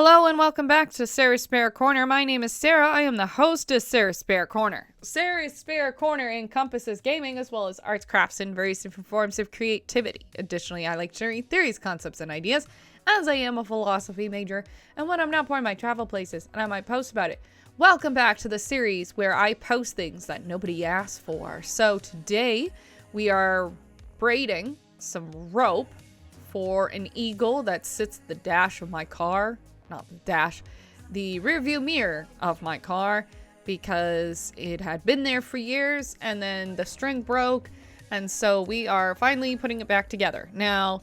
Hello and welcome back to Sarah's Spare Corner. My name is Sarah. I am the host of Sarah's Spare Corner. Sarah's Spare Corner encompasses gaming as well as arts, crafts, and various different forms of creativity. Additionally, I like sharing theories, concepts, and ideas as I am a philosophy major and when I'm not bored, I might travel places and I might post about it. Welcome back to the series where I post things that nobody asked for. So today we are braiding some rope for an eagle that sits the dash of my car. Not the dash, the rear view mirror of my car, because it had been there for years and then the string broke, and so we are finally putting it back together. Now,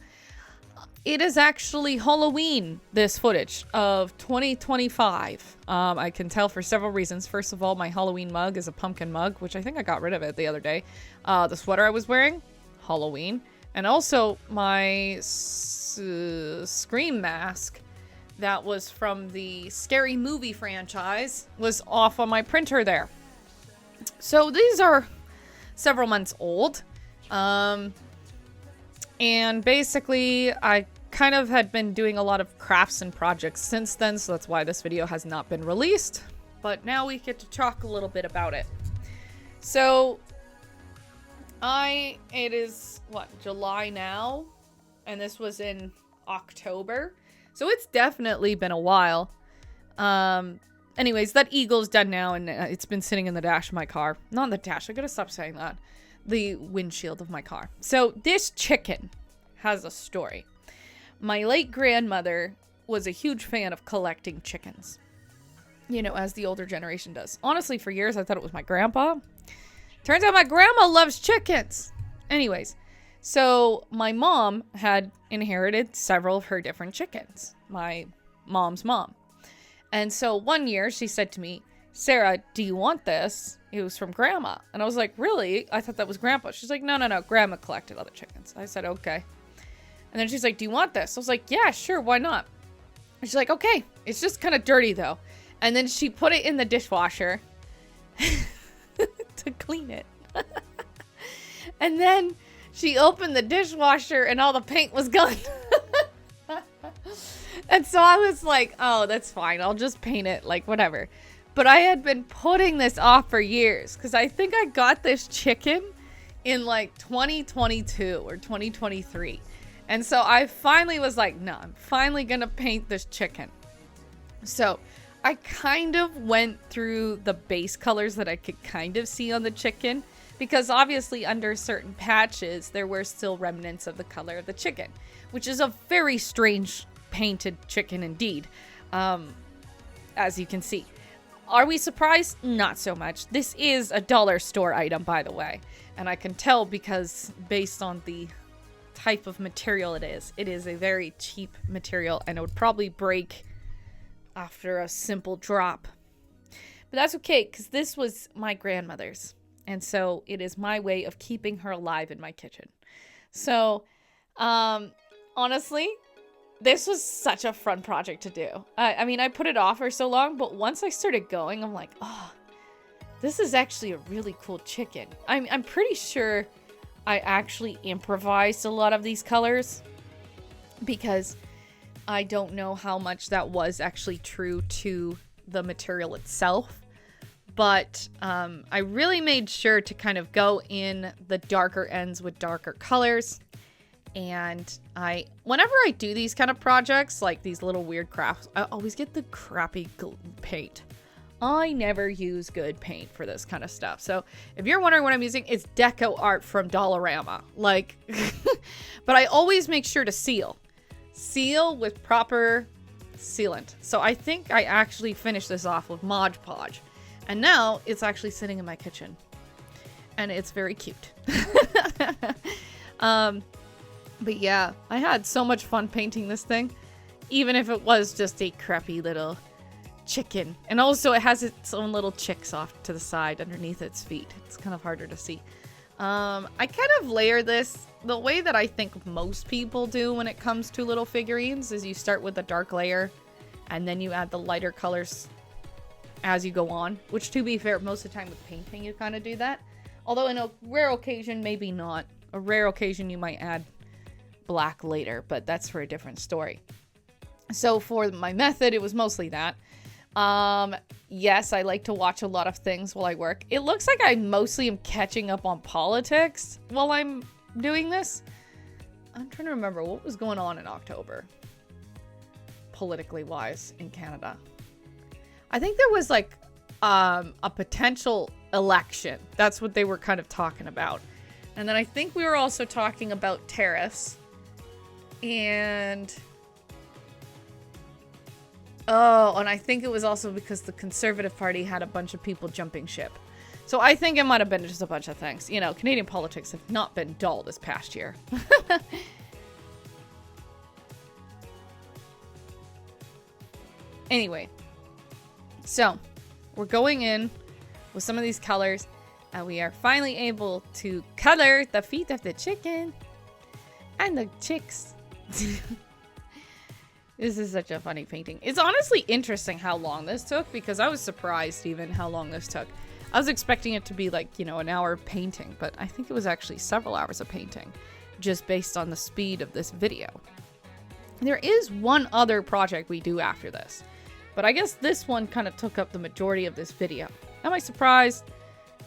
it is actually Halloween, this footage of 2025. I can tell for several reasons. First of all, my Halloween mug is a pumpkin mug, which I think I got rid of it the other day. The sweater I was wearing, Halloween. And also my Scream mask that was from the Scary Movie franchise was off on my printer there. So these are several months old. And basically I kind of had been doing a lot of crafts and projects since then, so that's why this video has not been released. But now we get to talk a little bit about it. So it is July now, and this was in October. So it's definitely been a while. Anyways, that eagle's done now, and it's been sitting in the dash of my car. Not the dash, I gotta stop saying that. The windshield of my car. So this chicken has a story. My late grandmother was a huge fan of collecting chickens. You know, as the older generation does. Honestly, for years I thought it was my grandpa. Turns out my grandma loves chickens. Anyways. So my mom had inherited several of her different chickens, my mom's mom. And so one year she said to me, "Sarah, do you want this?" It was from grandma. And I was like, "Really? I thought that was grandpa." She's like, no, grandma collected other chickens. I said, okay. And then she's like, "Do you want this?" I was like, "Yeah, sure, why not?" And she's like, "Okay, it's just kind of dirty though." And then she put it in the dishwasher to clean it. And then she opened the dishwasher and all the paint was gone. And so I was like, oh, that's fine. I'll just paint it, like, whatever. But I had been putting this off for years because I think I got this chicken in like 2022 or 2023. And so I finally was like, no, I'm finally going to paint this chicken. So I kind of went through the base colors that I could kind of see on the chicken. Because obviously under certain patches, there were still remnants of the color of the chicken. Which is a very strange painted chicken indeed. As you can see. Are we surprised? Not so much. This is a dollar store item, by the way. And I can tell because based on the type of material it is a very cheap material. And it would probably break after a simple drop. But that's okay, because this was my grandmother's. And so it is my way of keeping her alive in my kitchen. So, honestly, this was such a fun project to do. I mean, I put it off for so long, but once I started going, I'm like, oh, this is actually a really cool chicken. I'm pretty sure I actually improvised a lot of these colors because I don't know how much that was actually true to the material itself. But I really made sure to kind of go in the darker ends with darker colors. And whenever I do these kind of projects, like these little weird crafts, I always get the crappy paint. I never use good paint for this kind of stuff. So if you're wondering what I'm using, it's Deco Art from Dollarama. Like, but I always make sure to seal with proper sealant. So I think I actually finished this off with Mod Podge. And now it's actually sitting in my kitchen. And it's very cute. But yeah, I had so much fun painting this thing. Even if it was just a crappy little chicken. And also it has its own little chicks off to the side underneath its feet. It's kind of harder to see. I kind of layer this the way that I think most people do when it comes to little figurines. Is you start with a dark layer. And then you add the lighter colors as you go on, which to be fair, most of the time with painting you kind of do that. Although in a rare occasion, maybe not. A rare occasion you might add black later, but that's for a different story. So for my method, it was mostly that. Yes, I like to watch a lot of things while I work. It looks like I mostly am catching up on politics while I'm doing this. I'm trying to remember what was going on in October, politically wise, in Canada. I think there was like a potential election. That's what they were kind of talking about. And then I think we were also talking about tariffs. And I think it was also because the Conservative Party had a bunch of people jumping ship. So I think it might have been just a bunch of things. You know, Canadian politics have not been dull this past year. Anyway, so we're going in with some of these colors, and we are finally able to color the feet of the chicken and the chicks. This is such a funny painting. It's honestly interesting how long this took, because I was surprised even how long this took. I was expecting it to be like, you know, an hour painting, but I think it was actually several hours of painting, just based on the speed of this video. There is one other project we do after this, but I guess this one kind of took up the majority of this video. Am I surprised?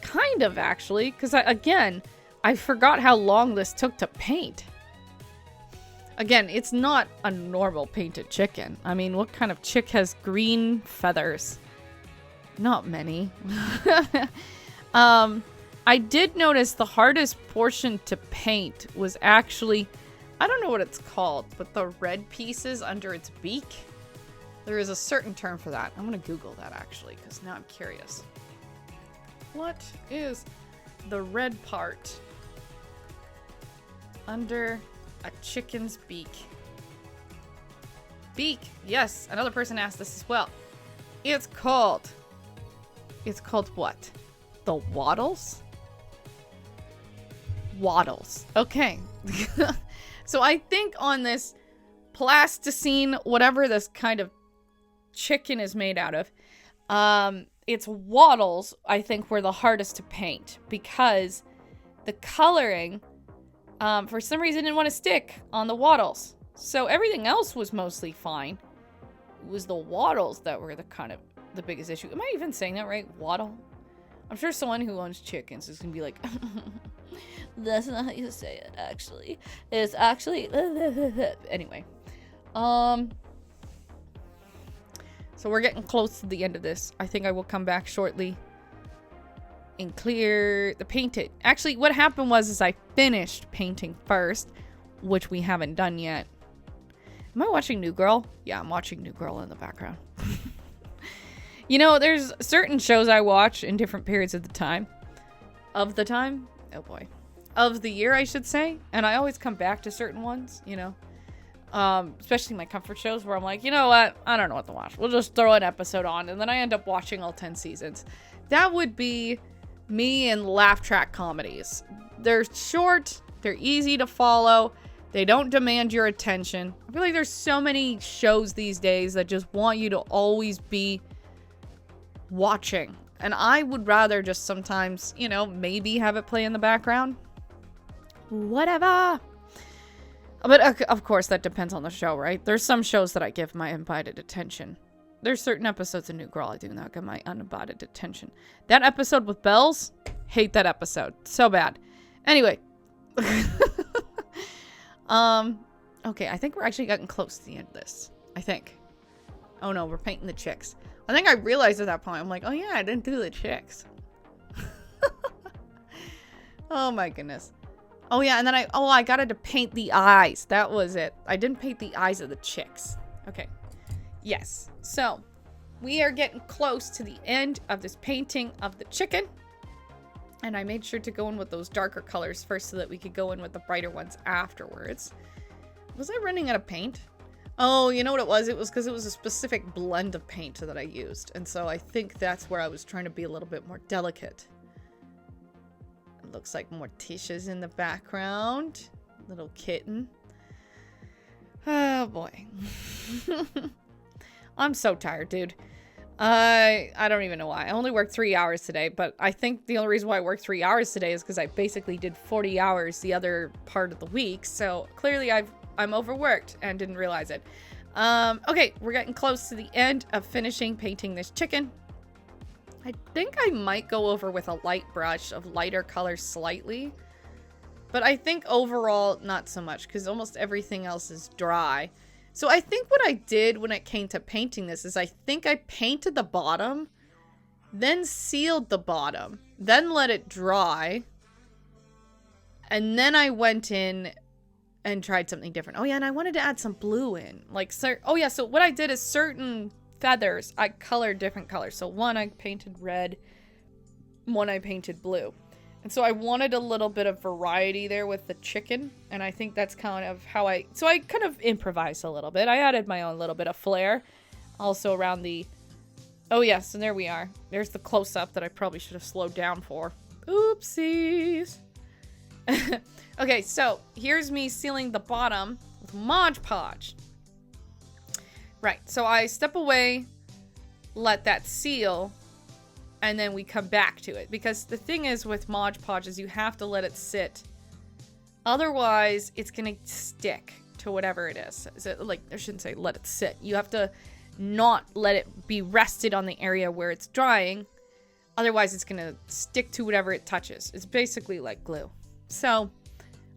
Kind of, actually, because I forgot how long this took to paint. Again, it's not a normal painted chicken. I mean, what kind of chick has green feathers? Not many. I did notice the hardest portion to paint was actually, I don't know what it's called, but the red pieces under its beak. There is a certain term for that. I'm going to Google that, actually, because now I'm curious. What is the red part under a chicken's beak? Beak. Yes, another person asked this as well. It's called what? The wattles? Wattles. Okay. So I think on this plasticine, whatever this kind of chicken is made out of, its wattles, I think, were the hardest to paint, because the coloring, for some reason, didn't want to stick on the wattles. So everything else was mostly fine. It was the wattles that were the biggest issue. Am I even saying that right? Wattle? I'm sure someone who owns chickens is gonna be like, that's not how you say it, actually. It's actually... Anyway. So we're getting close to the end of this. I think I will come back shortly and clear the painted. Actually, what happened was I finished painting first, which we haven't done yet. Am I watching New Girl? Yeah, I'm watching New Girl in the background. You know, there's certain shows I watch in different periods of the time. Of the year, I should say. And I always come back to certain ones, you know. Especially my comfort shows, where I'm like, you know what? I don't know what to watch. We'll just throw an episode on, and then I end up watching all 10 seasons. That would be me and laugh track comedies. They're short. They're easy to follow. They don't demand your attention. I feel like there's so many shows these days that just want you to always be watching. And I would rather just sometimes, you know, maybe have it play in the background. Whatever. But of course, that depends on the show, right? There's some shows that I give my undivided attention. There's certain episodes of New Girl I do not give my undivided attention. That episode with Bells, hate that episode. So bad. Anyway. Okay, I think we're actually getting close to the end of this. I think. Oh no, we're painting the chicks. I think I realized at that point, I'm like, oh yeah, I didn't do the chicks. Oh my goodness. Oh yeah, and then I got to paint the eyes. That was it. I didn't paint the eyes of the chicks. Okay. Yes. So, we are getting close to the end of this painting of the chicken. And I made sure to go in with those darker colors first so that we could go in with the brighter ones afterwards. Was I running out of paint? Oh, you know what it was? It was because it was a specific blend of paint that I used. And so I think that's where I was trying to be a little bit more delicate. It looks like Morticia's in the background. Little kitten. Oh, boy. I'm so tired, dude. I don't even know why. I only worked 3 hours today, but I think the only reason why I worked 3 hours today is because I basically did 40 hours the other part of the week. So clearly I'm overworked and didn't realize it. Okay, we're getting close to the end of finishing painting this chicken. I think I might go over with a light brush of lighter colors slightly. But I think overall, not so much, because almost everything else is dry. So I think what I did when it came to painting this is I think I painted the bottom, then sealed the bottom, then let it dry, and then I went in and tried something different. Oh yeah, and I wanted to add some blue in. Like, oh yeah, so what I did is certain feathers, I colored different colors. So one I painted red, one I painted blue. And so I wanted a little bit of variety there with the chicken. And I think that's kind of how I kind of improvised a little bit. I added my own little bit of flair. Also around the, oh yes, and there we are. There's the close-up that I probably should have slowed down for. Oopsies. Okay, so here's me sealing the bottom with Mod Podge. Right, so I step away, let that seal, and then we come back to it. Because the thing is with Mod Podge is you have to let it sit. Otherwise, it's going to stick to whatever it is. Like, I shouldn't say let it sit. You have to not let it be rested on the area where it's drying. Otherwise, it's going to stick to whatever it touches. It's basically like glue. So,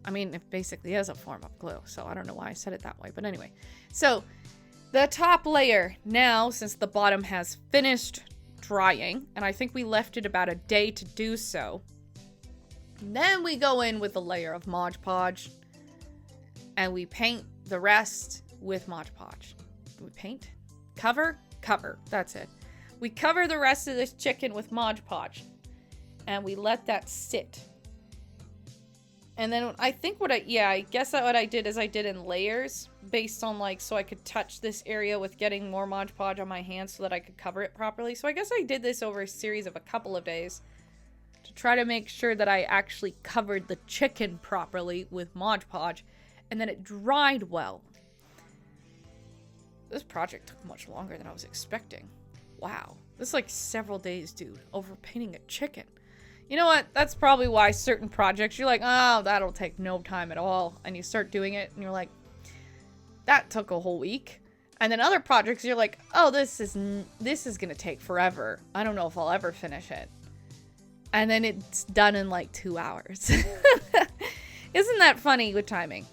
I mean, it basically is a form of glue. So, I don't know why I said it that way. But anyway. So, the top layer, now, since the bottom has finished drying, and I think we left it about a day to do so, then we go in with a layer of Mod Podge, and we paint the rest with Mod Podge. Do we paint? Cover? Cover. That's it. We cover the rest of this chicken with Mod Podge, and we let that sit. And then I think I guess that what I did is I did in layers based on like, so I could touch this area with getting more Mod Podge on my hands so that I could cover it properly. So I guess I did this over a series of a couple of days to try to make sure that I actually covered the chicken properly with Mod Podge and then it dried well. This project took much longer than I was expecting. Wow. This is like several days, dude, over painting a chicken. You know what? That's probably why certain projects, you're like, oh, that'll take no time at all. And you start doing it, and you're like, that took a whole week. And then other projects, you're like, oh, this is going to take forever. I don't know if I'll ever finish it. And then it's done in like 2 hours. Isn't that funny with timing?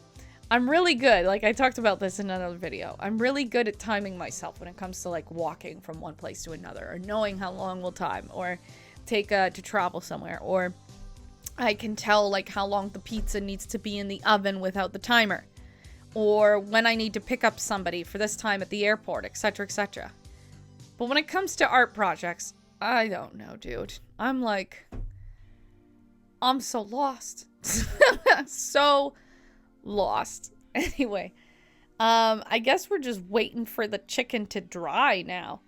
I'm really good. Like, I talked about this in another video. I'm really good at timing myself when it comes to, like, walking from one place to another. Or knowing how long will time. Or take to travel somewhere, or I can tell like how long the pizza needs to be in the oven without the timer, or when I need to pick up somebody for this time at the airport, etc, etc. But when it comes to art projects, I don't know, dude. I'm so lost. So lost. Anyway, I guess we're just waiting for the chicken to dry now.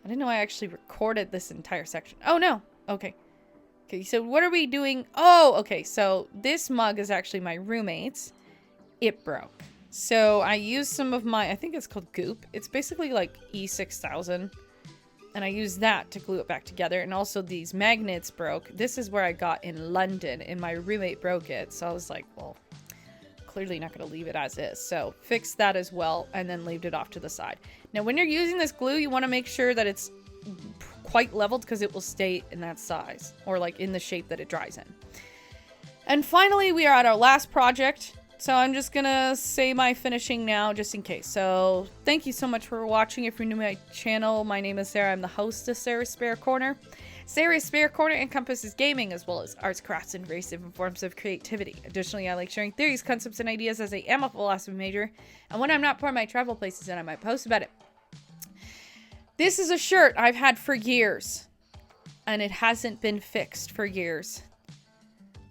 I didn't know I actually recorded this entire section. Oh no. Okay. Okay, so what are we doing? Oh, okay. So this mug is actually my roommate's. It broke. So I used some of my, I think it's called Goop. It's basically like E6000. And I used that to glue it back together. And also these magnets broke. This is where I got in London and my roommate broke it. So I was like, well, clearly not going to leave it as is. So fixed that as well and then leaved it off to the side. Now when you're using this glue, you want to make sure that it's quite leveled because it will stay in that size or like in the shape that it dries in. And finally, we are at our last project. So I'm just gonna say my finishing now just in case. So thank you so much for watching. If you're new to my channel, my name is Sarah. I'm the host of Sarah's Spare Corner. Sarah's Spare Corner encompasses gaming as well as arts, crafts, and various different forms of creativity. Additionally, I like sharing theories, concepts, and ideas as I am a philosophy major. And when I'm not part of my travel places, then I might post about it. This is a shirt I've had for years, and it hasn't been fixed for years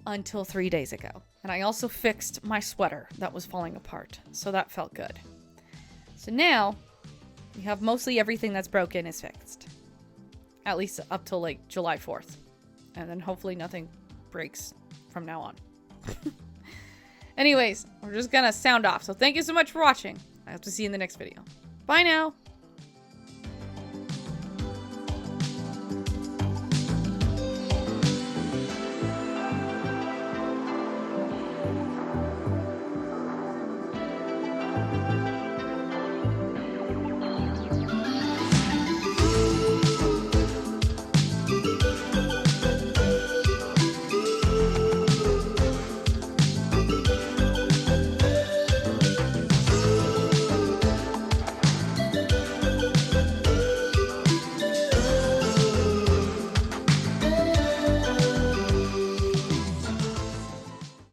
until 3 days ago. And I also fixed my sweater that was falling apart, so that felt good. So now, we have mostly everything that's broken is fixed. At least up till like July 4th. And then hopefully nothing breaks from now on. Anyways, we're just gonna sound off. So thank you so much for watching. I hope to see you in the next video. Bye now!